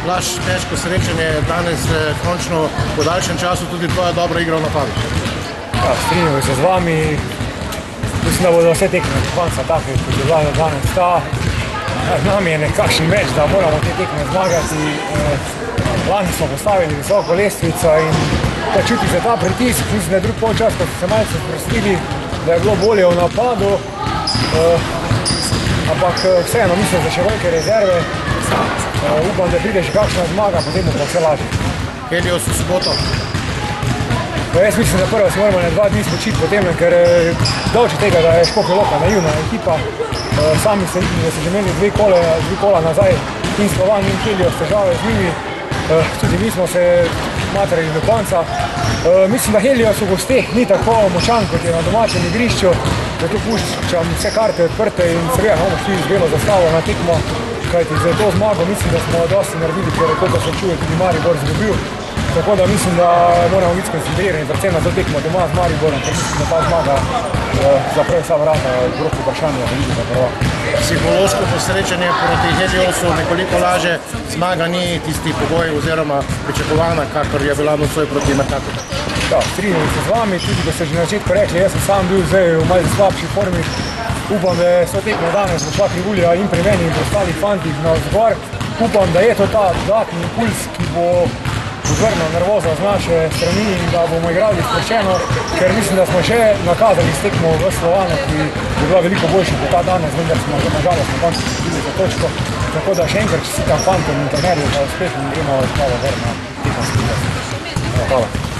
Blaž, težko srečanje danes, končno v daljšem času tudi tvoja dobra igra v napadu. Ja, strinjam se z vami. Mislim, da bodo vse tekme do konca take, kot je bila danes ta. Z nami je nekakšen meč, da moramo te tekme zmagati. Lani smo postavili visoko lestvico in da čuti se ta pritisk. Mislim, da je drugi polčas, ko so se malce sprostili, da je bilo bolje v napadu. Ampak vseeno mislim, da še velike rezerve. Upam, da pride še kakšna zmaga, potem bo pa vse lažje. Helios v soboto. Jaz mislim, da prvo se moramo na 2 dni spočiti potem, ker dolče tega, da je Škofja Loka naivna ekipa. Sami ste videli, da so že imeli 2 kola nazaj in Slovan in Helios težave z njimi. Tudi mi smo se matrali do konca. Mislim, da Helios v gosteh ni tako močan, kot je na domačem igrišču. Zato puščam vse karte odprte in seveda bomo šli z belo zastavo na tekmo. Kajti za to zmago mislim, da smo dosti naredili, ker koliko se čuje tudi Maribor izgubil. Tako da mislim, da moramo biti skoncentrirani, predvsem na to tekmo doma z Mariborom, ker mislim, da ta zmaga zapre vsa vrata v roku vprašanja za Ligo prvaka. Psihološko posrečanje proti Heliosu nekoliko laže, zmaga ni tisti pogoj oziroma pričakovana, kakor je bila nocoj proti Mercaturu. Da, strinjam se z vami, tudi ko ste že na začetku rekli, jaz sem sam bil zdaj v malo slabši formi. Upam, da je so tekmo danes bo šla Krivulja in pri meni in pri ostalih fantih na vzgor. Upam, da je to ta dodatni impuls, ki bo odvrnil nervoza z naše strani in da bomo igrali sproščeno, ker mislim, da smo že nakazali s tekmo v Slovanu, ki je bila veliko boljša kot ta danes, vendar smo nažalost na koncu dobili za točko. Tako da še enkrat čestitam fantom in trenerju za uspeh in gremo spalo vrna tekmo. Hvala.